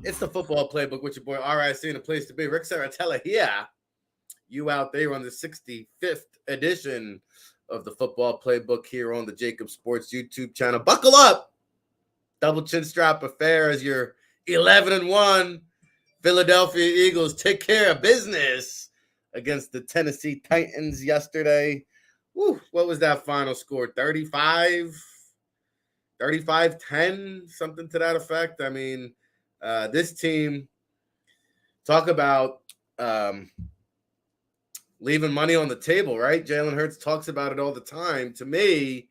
It's the Football Playbook with your boy RIC and a place to be. Ric Serritella here. You out there on the 65th edition of the Football Playbook here on the JAKIB Sports YouTube channel. Buckle up. Double chin strap affair as your 11-1 Philadelphia Eagles take care of business against the Tennessee Titans yesterday. Woo, what was that final score? 35-10, something to that effect. I mean, this team, talk about leaving money on the table, right? Jalen Hurts talks about it all the time. To me,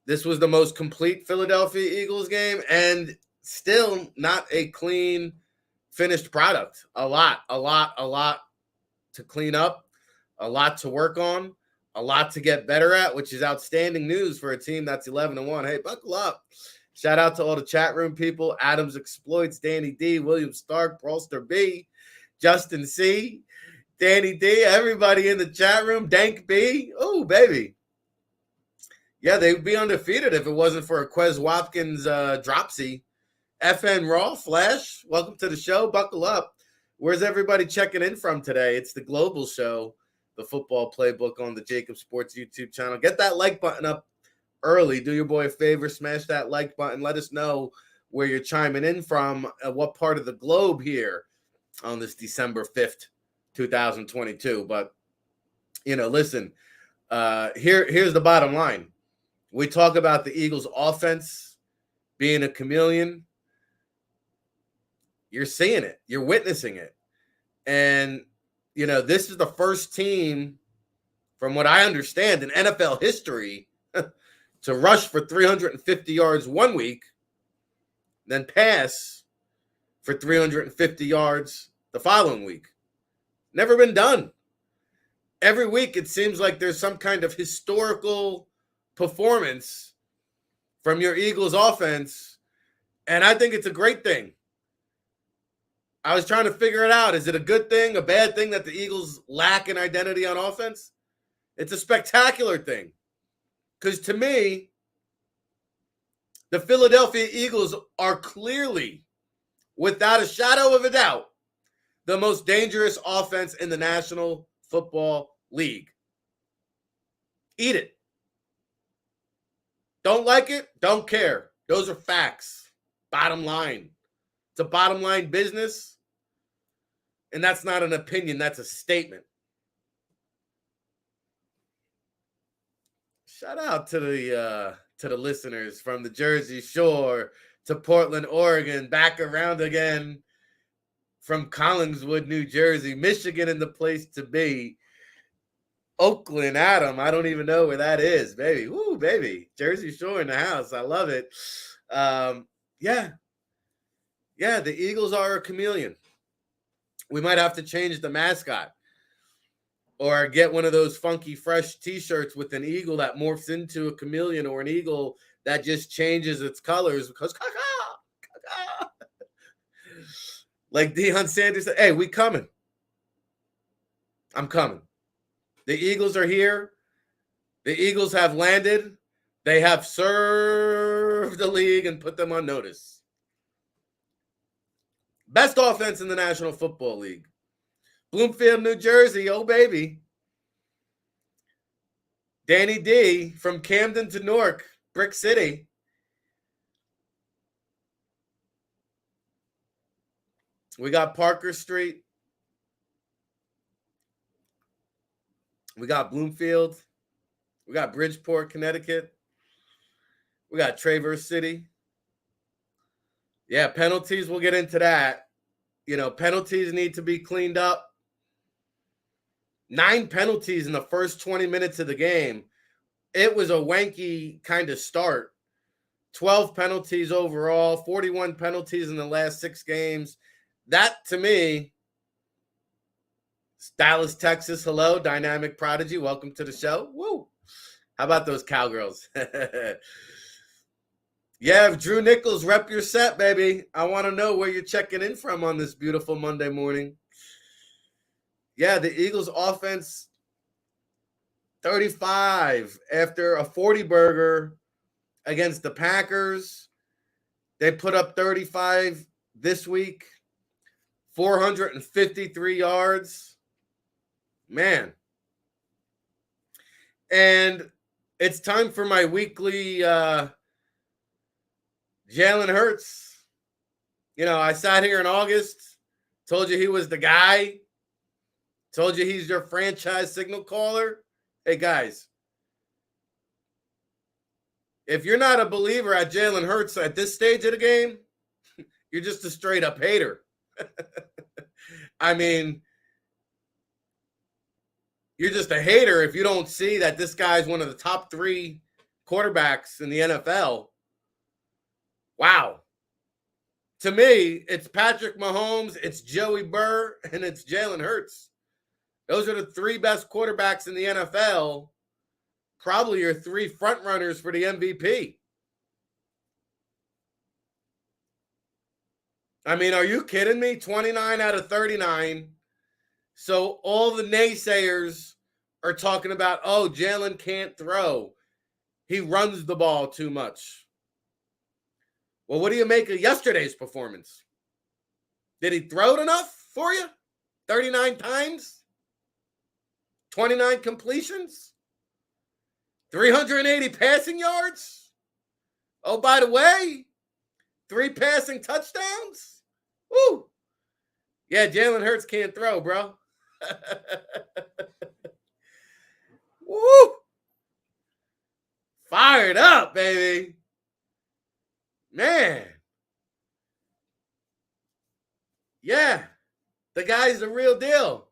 this was the most complete Philadelphia Eagles game and still not a clean, finished product. A lot to clean up, a lot to work on, a lot to get better at, which is outstanding news for a team that's 11-1. Hey, buckle up. Shout out to all the chat room people. Adams Exploits, Danny D, William Stark, Brawlster B, Justin C, Danny D, everybody in the chat room, Dank B. Oh, baby. Yeah, they'd be undefeated if it wasn't for a Quez Watkins dropsy. FN Raw, Flash, welcome to the show. Buckle up. Where's everybody checking in from today? It's the global show, the Football Playbook on the JAKIB Sports YouTube channel. Get that like button up early. Do your boy a favor, smash that like button. Let us know where you're chiming in from, what part of the globe here on this December 5th, 2022. But, listen, here's the bottom line. We talk about the Eagles' offense being a chameleon. You're seeing it. You're witnessing it. And, this is the first team, from what I understand, in NFL history to rush for 350 yards one week, then pass for 350 yards the following week. Never been done. Every week it seems like there's some kind of historical performance from your Eagles offense, and I think it's a great thing. I was trying to figure it out. Is it a good thing, a bad thing that the Eagles lack an identity on offense? It's a spectacular thing. Because to me, the Philadelphia Eagles are clearly, without a shadow of a doubt, the most dangerous offense in the National Football League. Eat it. Don't like it? Don't care. Those are facts. Bottom line. It's a bottom line business. And that's not an opinion. That's a statement. Shout out to the listeners from the Jersey Shore to Portland, Oregon, back around again from Collingswood, New Jersey, Michigan in the place to be. Oakland, Adam, I don't even know where that is, baby. Woo, baby. Jersey Shore in the house. I love it. Yeah, the Eagles are a chameleon. We might have to change the mascot or get one of those funky, fresh T-shirts with an eagle that morphs into a chameleon or an eagle that just changes its colors because like Deion Sanders said, hey, we coming. I'm coming. The Eagles are here. The Eagles have landed. They have served the league and put them on notice. Best offense in the National Football League. Bloomfield, New Jersey, oh baby. Danny D from Camden to Newark, Brick City. We got Parker Street. We got Bloomfield. We got Bridgeport, Connecticut. We got Traverse City. Yeah, penalties, we'll get into that. Penalties need to be cleaned up. 9 penalties in the first 20 minutes of the game. It was a wanky kind of start. 12 penalties overall, 41 penalties in the last 6 games. That, to me, Dallas, Texas, hello, Dynamic Prodigy, welcome to the show. Woo! How about those Cowgirls? Yeah, Drew Nichols, rep your set, baby. I want to know where you're checking in from on this beautiful Monday morning. Yeah, the Eagles offense, 35 after a 40-burger against the Packers. They put up 35 this week, 453 yards. Man. And it's time for my weekly Jalen Hurts. You know, I sat here in August, told you he was the guy, told you he's your franchise signal caller. Hey, guys, if you're not a believer at Jalen Hurts at this stage of the game, you're just a straight up hater. I mean, you're just a hater if you don't see that this guy's one of the top 3 quarterbacks in the NFL. Wow. To me, it's Patrick Mahomes, it's Joey Burr, and it's Jalen Hurts. Those are the 3 best quarterbacks in the NFL. Probably your 3 front runners for the MVP. I mean, are you kidding me? 29 out of 39. So all the naysayers are talking about, oh, Jalen can't throw. He runs the ball too much. Well, what do you make of yesterday's performance? Did he throw it enough for you? 39 times? 29 completions? 380 passing yards? Oh, by the way, 3 passing touchdowns? Woo! Yeah, Jalen Hurts can't throw, bro. Woo! Fired up, baby. Man. Yeah, the guy's the real deal.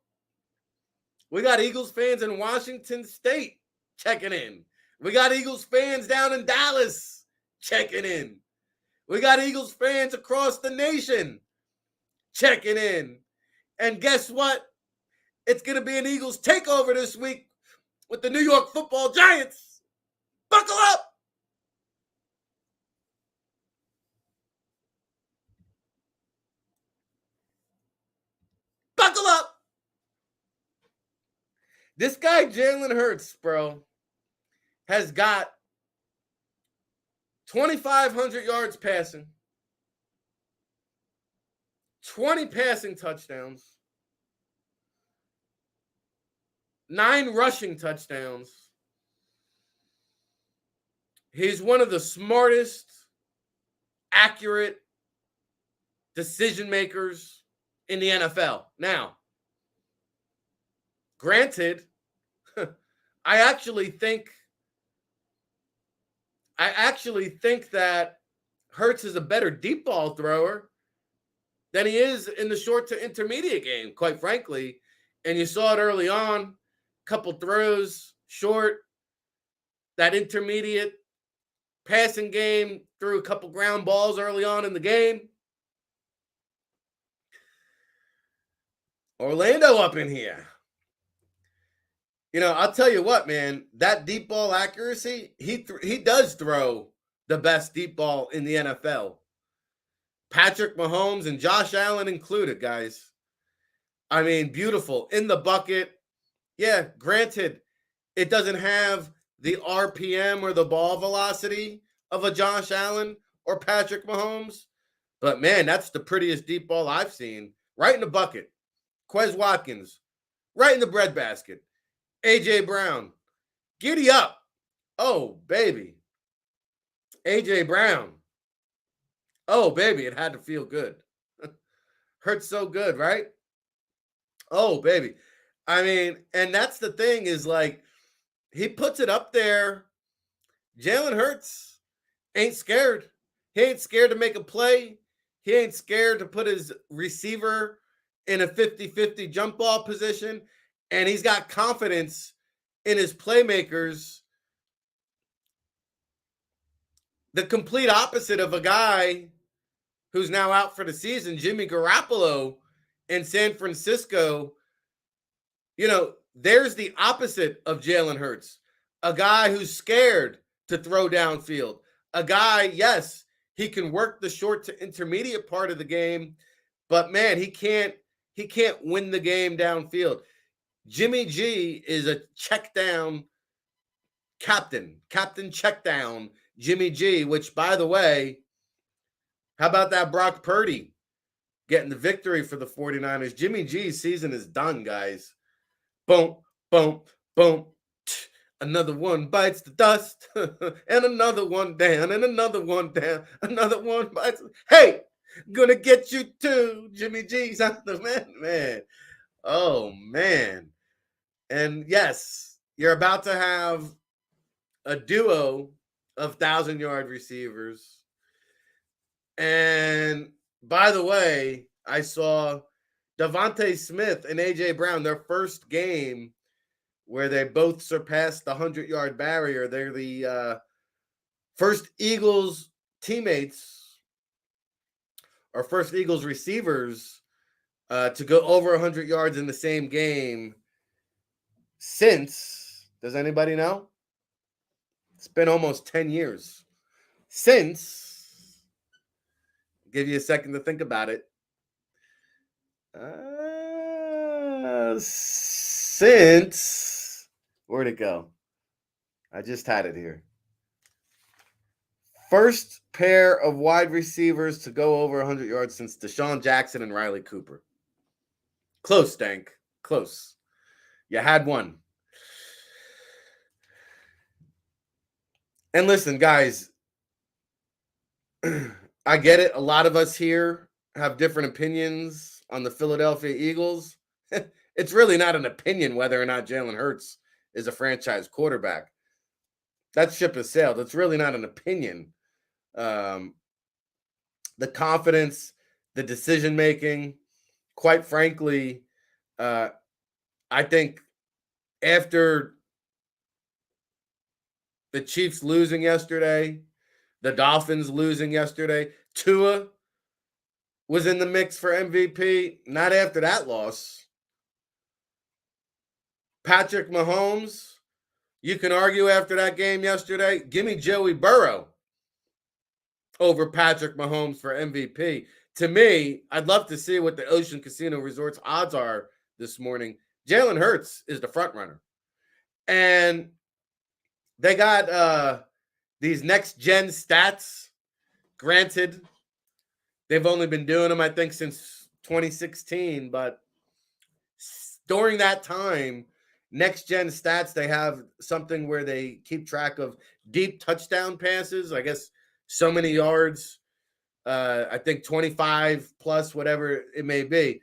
We got Eagles fans in Washington State checking in. We got Eagles fans down in Dallas checking in. We got Eagles fans across the nation checking in. And guess what? It's going to be an Eagles takeover this week with the New York Football Giants. Buckle up. Buckle up. This guy, Jalen Hurts, bro, has got 2,500 yards passing, 20 passing touchdowns, 9 rushing touchdowns. He's one of the smartest, accurate decision makers in the NFL. Now, granted, I actually think that Hurts is a better deep ball thrower than he is in the short to intermediate game, quite frankly. And you saw it early on, couple throws short, that intermediate passing game, threw a couple ground balls early on in the game. Orlando up in here. You know, I'll tell you what, man, that deep ball accuracy, he does throw the best deep ball in the NFL. Patrick Mahomes and Josh Allen included, guys. I mean, beautiful. In the bucket. Yeah, granted, it doesn't have the RPM or the ball velocity of a Josh Allen or Patrick Mahomes. But, man, that's the prettiest deep ball I've seen. Right in the bucket. Quez Watkins. Right in the breadbasket. A.J. Brown. Giddy up. Oh, baby. A.J. Brown. Oh, baby, it had to feel good. Hurts so good, right? Oh, baby. I mean, and that's the thing is, like, he puts it up there. Jalen Hurts ain't scared. He ain't scared to make a play. He ain't scared to put his receiver in a 50-50 jump ball position. And he's got confidence in his playmakers. The complete opposite of a guy who's now out for the season, Jimmy Garoppolo in San Francisco. You know, there's the opposite of Jalen Hurts. A guy who's scared to throw downfield. A guy, yes, he can work the short to intermediate part of the game, but man, he can't win the game downfield. Jimmy G is a check down captain check down Jimmy G, which, by the way, how about that Brock Purdy? getting the victory for the 49ers. Jimmy G's season is done, guys. Boom, boom, boom. Another one bites the dust, and another one down, and another one down, another one bites. Hey, gonna get you too, Jimmy G's out the man. Oh man. And yes, you're about to have a duo of 1,000-yard receivers. And by the way, I saw Devontae Smith and A.J. Brown, their first game where they both surpassed the 100-yard barrier. They're the first Eagles teammates or first Eagles receivers to go over 100 yards in the same game since, does anybody know? It's been almost 10 years since, give you a second to think about it, since, where'd it go? I just had it here. First pair of wide receivers to go over 100 yards since Deshaun Jackson and Riley Cooper. Close, Stank. Close. You had one. And listen, guys, I get it. A lot of us here have different opinions on the Philadelphia Eagles. It's really not an opinion whether or not Jalen Hurts is a franchise quarterback. That ship has sailed. It's really not an opinion. The confidence, the decision-making, quite frankly, I think after the Chiefs losing yesterday, the Dolphins losing yesterday, Tua was in the mix for MVP. Not after that loss. Patrick Mahomes, you can argue after that game yesterday, give me Joey Burrow over Patrick Mahomes for MVP. To me, I'd love to see what the Ocean Casino Resorts odds are this morning. Jalen Hurts is the front runner. And they got these next-gen stats. Granted, they've only been doing them, I think, since 2016. But during that time, next-gen stats, they have something where they keep track of deep touchdown passes. I guess so many yards, I think 25 plus, whatever it may be.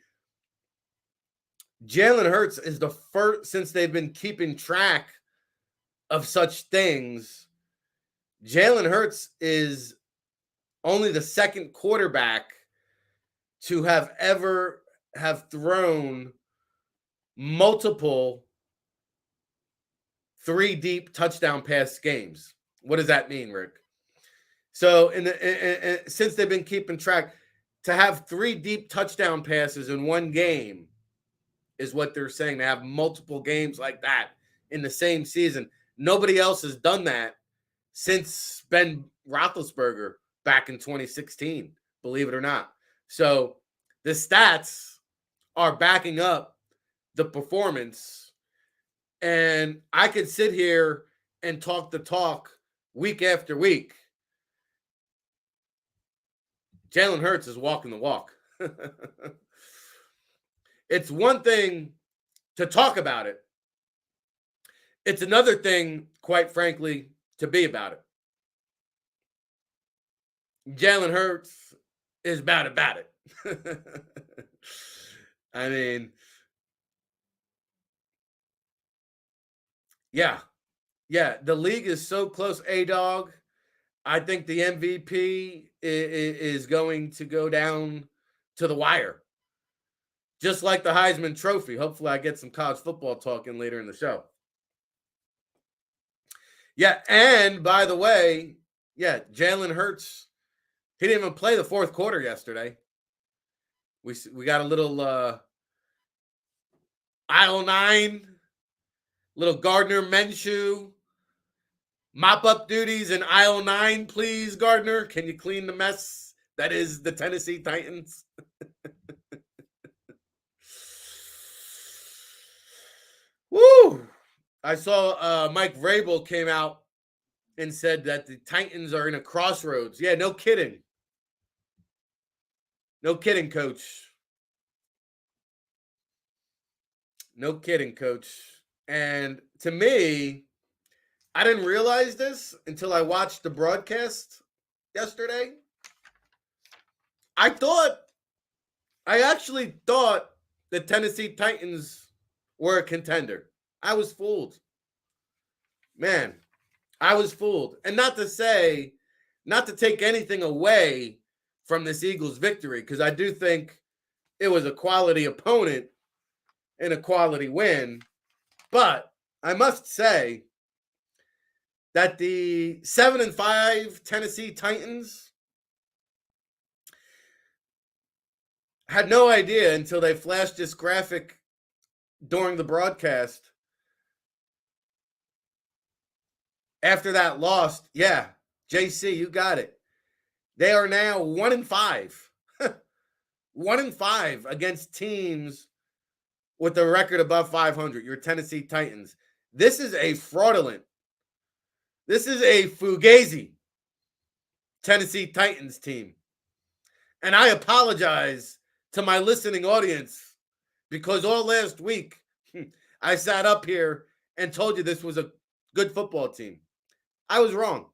Jalen Hurts is the first, since they've been keeping track of such things, Jalen Hurts is only the second quarterback to have ever have thrown multiple 3 deep touchdown pass games. What does that mean, Rick? So since they've been keeping track, to have 3 deep touchdown passes in one game is what they're saying. To have multiple games like that in the same season. Nobody else has done that since Ben Roethlisberger back in 2016, believe it or not. So the stats are backing up the performance. And I could sit here and talk the talk week after week. Jalen Hurts is walking the walk. It's one thing to talk about it. It's another thing, quite frankly, to be about it. Jalen Hurts is bad about it. I mean, yeah, the league is so close. A-Dog, I think the MVP is going to go down to the wire. Just like the Heisman Trophy. Hopefully I get some college football talking later in the show. Yeah, and by the way, Jalen Hurts, he didn't even play the fourth quarter yesterday. We got a little aisle 9, little Gardner Minshew mop-up duties in aisle 9, please, Gardner. Can you clean the mess that is the Tennessee Titans? Woo! I saw Mike Vrabel came out and said that the Titans are in a crossroads. Yeah, no kidding. No kidding, coach. No kidding, coach. And to me, I didn't realize this until I watched the broadcast yesterday. I actually thought the Tennessee Titans were a contender. I was fooled. Man, I was fooled. And not to take anything away from this Eagles victory, because I do think it was a quality opponent and a quality win. But I must say that the 7-5 Tennessee Titans had no idea until they flashed this graphic during the broadcast. After that loss, yeah, JC, you got it. They are now 1-5. 1-5 against teams with a record above 500, your Tennessee Titans. This is a fraudulent, this is a fugazi Tennessee Titans team. And I apologize to my listening audience because all last week I sat up here and told you this was a good football team. I was wrong.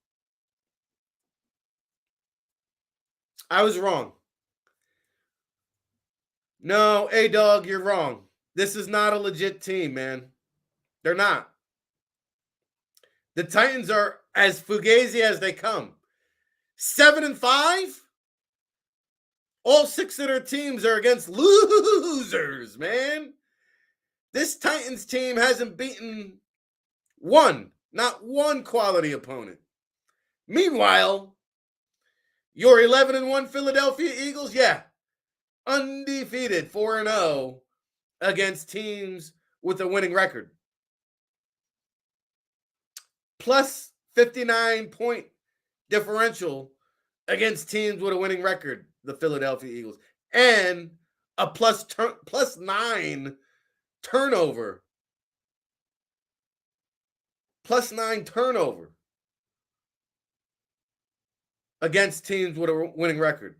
I was wrong. No, A-Dog, you're wrong. This is not a legit team, man. They're not. The Titans are as fugazi as they come. 7-5? All 6 of their teams are against losers, man. This Titans team hasn't beaten not one quality opponent. Meanwhile, your 11-1 Philadelphia Eagles, yeah, undefeated, 4-0 against teams with a winning record. Plus 59-point differential against teams with a winning record, the Philadelphia Eagles. And a plus 9 turnover. Plus 9 turnover against teams with a winning record.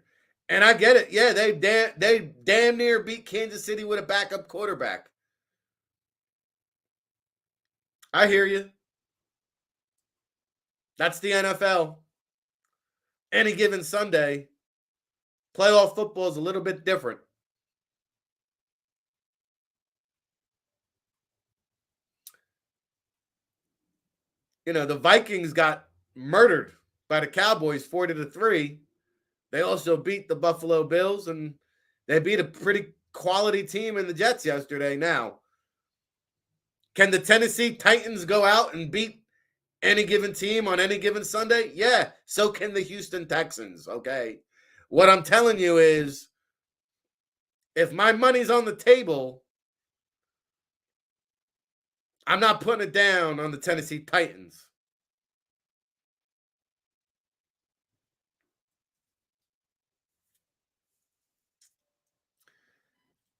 And I get it. Yeah, they damn near beat Kansas City with a backup quarterback. I hear you. That's the NFL. Any given Sunday, playoff football is a little bit different. You know, the Vikings got murdered by the Cowboys 40-3. They also beat the Buffalo Bills, and they beat a pretty quality team in the Jets yesterday. Now, can the Tennessee Titans go out and beat any given team on any given Sunday? Yeah, so can the Houston Texans, okay? What I'm telling you is, if my money's on the table, I'm not putting it down on the Tennessee Titans.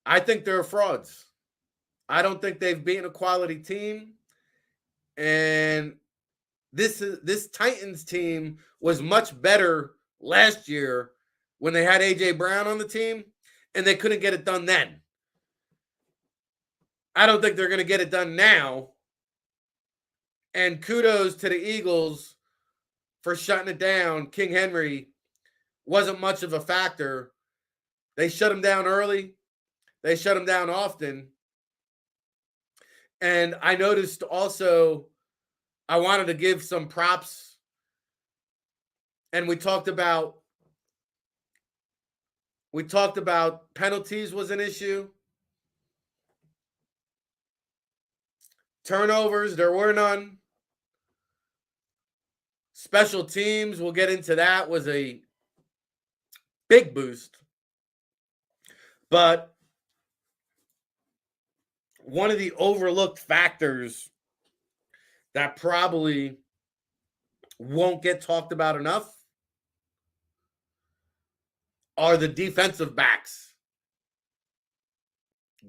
I think they're frauds. I don't think they've beaten a quality team. And this Titans team was much better last year when they had A.J. Brown on the team, and they couldn't get it done then. I don't think they're going to get it done now. And kudos to the Eagles for shutting it down. King Henry wasn't much of a factor. They shut him down early. They shut him down often. And I noticed also, I wanted to give some props. And we talked about penalties was an issue. Turnovers, there were none. Special teams, we'll get into that, was a big boost. But one of the overlooked factors that probably won't get talked about enough are the defensive backs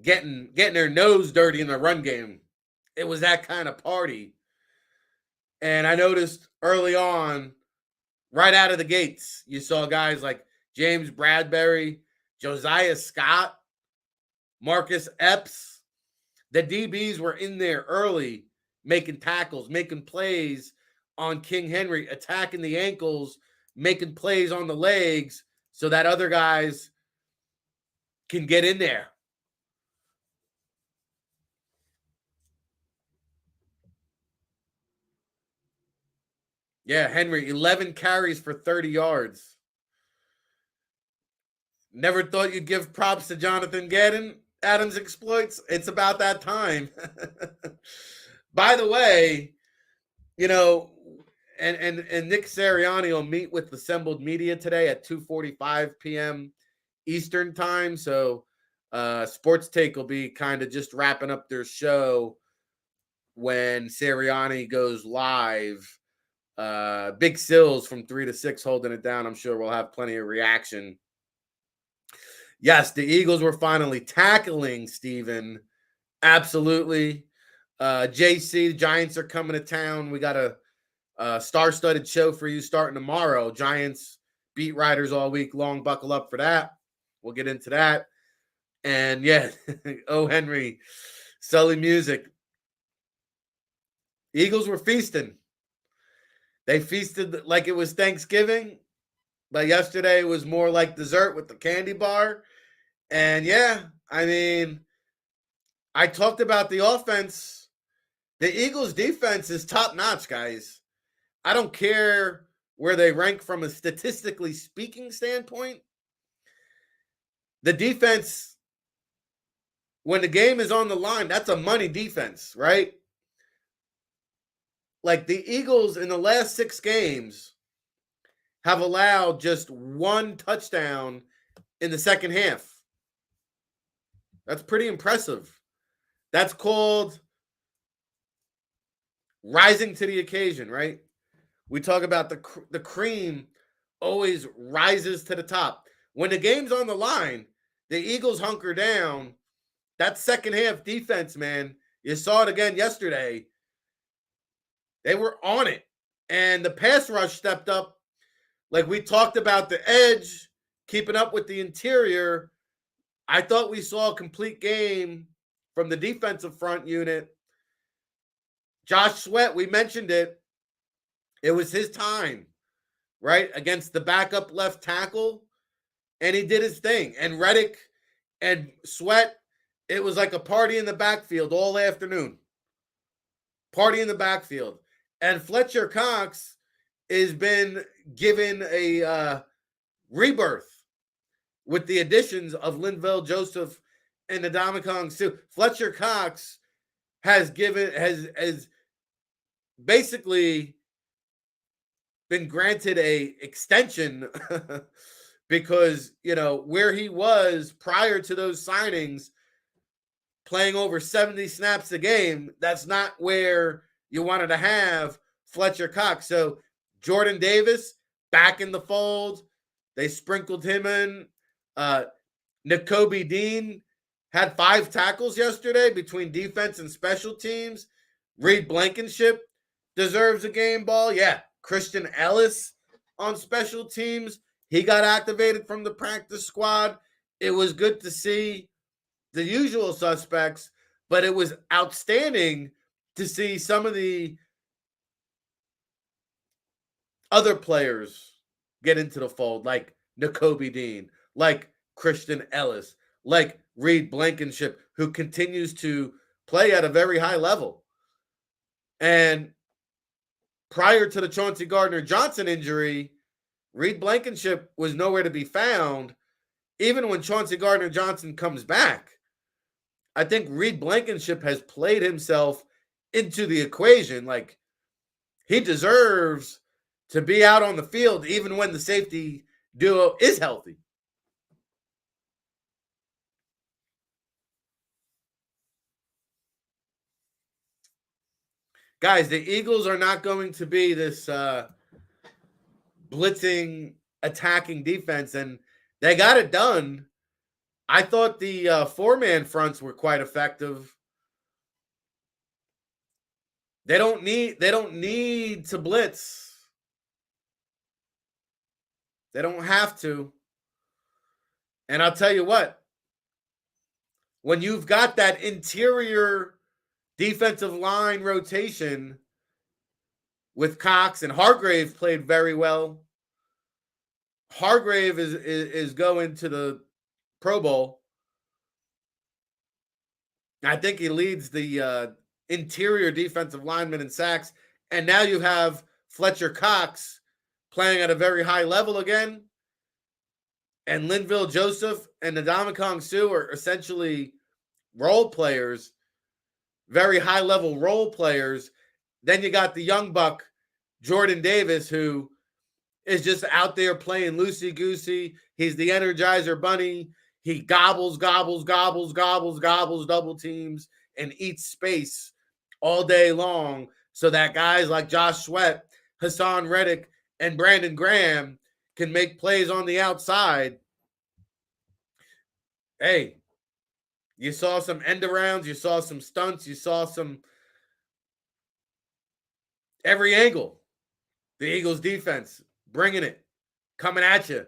getting their nose dirty in the run game. It was that kind of party. And I noticed early on, right out of the gates, you saw guys like James Bradbury, Josiah Scott, Marcus Epps. The DBs were in there early, making tackles, making plays on King Henry, attacking the ankles, making plays on the legs so that other guys can get in there. Yeah, Henry, 11 carries for 30 yards. Never thought you'd give props to Jonathan Gannon, Adams exploits. It's about that time. By the way, you know, and Nick Sirianni will meet with assembled media today at 2:45 p.m. Eastern time. So Sports Take will be kind of just wrapping up their show when Sirianni goes live. Big Sills from 3 to 6 holding it down. I'm sure we'll have plenty of reaction. Yes, the Eagles were finally tackling, Steven. Absolutely. JC, the Giants are coming to town. We got a star-studded show for you starting tomorrow. Giants beat writers all week long. Buckle up for that. We'll get into that. And yeah, oh, Henry, Sully Music. Eagles were feasting. They feasted like it was Thanksgiving, but yesterday it was more like dessert with the candy bar. And yeah, I mean, I talked about the offense. The Eagles' defense is top-notch, guys. I don't care where they rank from a statistically speaking standpoint. The defense, when the game is on the line, that's a money defense, right? Like the Eagles in the last 6 games have allowed just 1 touchdown in the second half. That's pretty impressive. That's called rising to the occasion, right? We talk about the cream always rises to the top. When the game's on the line, the Eagles hunker down. That second half defense, man, you saw it again yesterday. They were on it. And the pass rush stepped up. Like we talked about the edge, keeping up with the interior. I thought we saw a complete game from the defensive front unit. Josh Sweat, we mentioned it. It was his time, right, against the backup left tackle, and he did his thing. And Reddick and Sweat, it was like a party in the backfield all afternoon. Party in the backfield. And Fletcher Cox has been given a rebirth with the additions of Linval Joseph and Ndamukong Suh. Fletcher Cox has basically been granted a extension because, you know, where he was prior to those signings, playing over 70 snaps a game, that's not where you wanted to have Fletcher Cox. So Jordan Davis back in the fold. They sprinkled him in. Nakobe Dean had 5 tackles yesterday between defense and special teams. Reed Blankenship deserves a game ball. Yeah, Christian Ellis on special teams. He got activated from the practice squad. It was good to see the usual suspects, but it was outstanding to see some of the other players get into the fold, like Nakobe Dean, like Christian Ellis, like Reed Blankenship, who continues to play at a very high level. And prior to the Chauncey Gardner-Johnson injury, Reed Blankenship was nowhere to be found. Even when Chauncey Gardner-Johnson comes back, I think Reed Blankenship has played himself into the equation. Like, he deserves to be out on the field even when the safety duo is healthy. Guys, the Eagles are not going to be this blitzing, attacking defense, and they got it done. I thought the 4-man fronts were quite effective. They don't need to blitz. They don't have to. And I'll tell you what, when you've got that interior defensive line rotation with Cox, and Hargrave played very well. Hargrave is going to the Pro Bowl. I think he leads the interior defensive lineman in sacks. And now you have Fletcher Cox playing at a very high level again. And Linville Joseph and Ndamukong Suh are essentially role players, very high-level role players. Then you got the young buck, Jordan Davis, who is just out there playing loosey-goosey. He's the Energizer Bunny. He gobbles double teams and eats space all day long so that guys like Josh Sweat, Hassan Reddick, and Brandon Graham can make plays on the outside. Hey, you saw some end arounds, you saw some stunts, you saw some every angle. The Eagles defense bringing it, coming at you.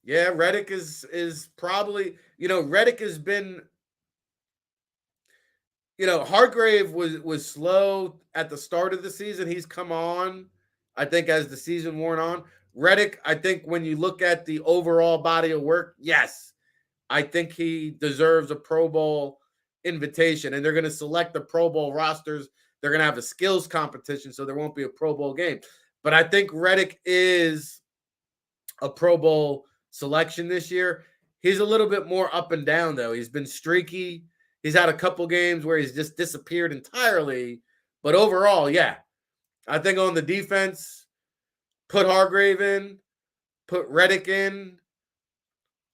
Yeah, Reddick is probably, Reddick has been, Hargrave was slow at the start of the season. He's come on, I think, as the season worn on. Reddick, I think when you look at the overall body of work, yes, I think he deserves a Pro Bowl invitation. And they're going to select the Pro Bowl rosters. They're going to have a skills competition, so there won't be a Pro Bowl game. But I think Reddick is a Pro Bowl selection this year. He's a little bit more up and down, though. He's been streaky. He's had a couple games where he's just disappeared entirely. But overall, yeah, I think on the defense, put Hargrave in, put Reddick in.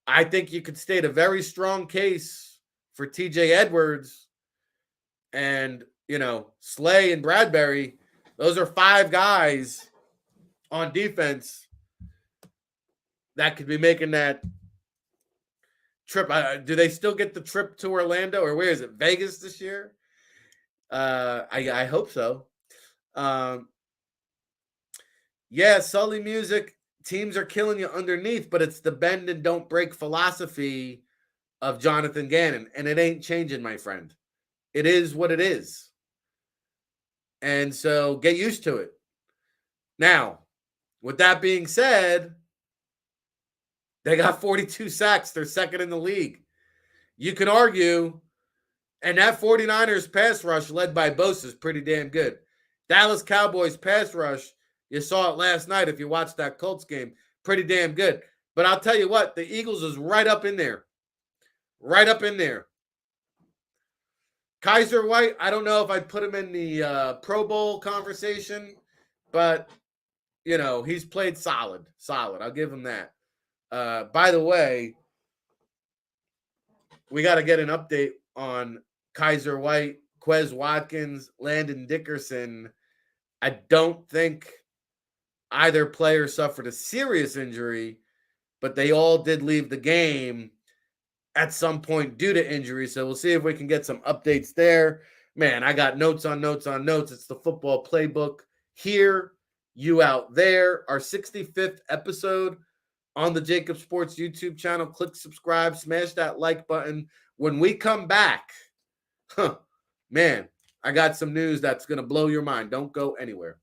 I think you could state a very strong case for TJ Edwards and, Slay and Bradbury. Those are 5 guys on defense that could be making that trip. Do they still get the trip to Orlando, or where is it? Vegas this year? I hope so. Yeah, Sully Music, teams are killing you underneath, but it's the bend and don't break philosophy of Jonathan Gannon, and it ain't changing, my friend. It is what it is. And so get used to it. Now, with that being said, they got 42 sacks. They're second in the league. You can argue, and that 49ers pass rush led by Bosa is pretty damn good. Dallas Cowboys pass rush, you saw it last night if you watched that Colts game. Pretty damn good. But I'll tell you what, the Eagles is right up in there. Right up in there. Kaiser White, I don't know if I'd put him in the Pro Bowl conversation, but, he's played solid. Solid. I'll give him that. By the way, we got to get an update on Kaiser White, Quez Watkins, Landon Dickerson. I don't think either player suffered a serious injury, but they all did leave the game at some point due to injury. So we'll see if we can get some updates there. Man, I got notes on notes on notes. It's the Football Playbook here, you out there. Our 65th episode on the JAKIB Sports YouTube channel. Click subscribe, smash that like button. When we come back, man, I got some news that's going to blow your mind. Don't go anywhere.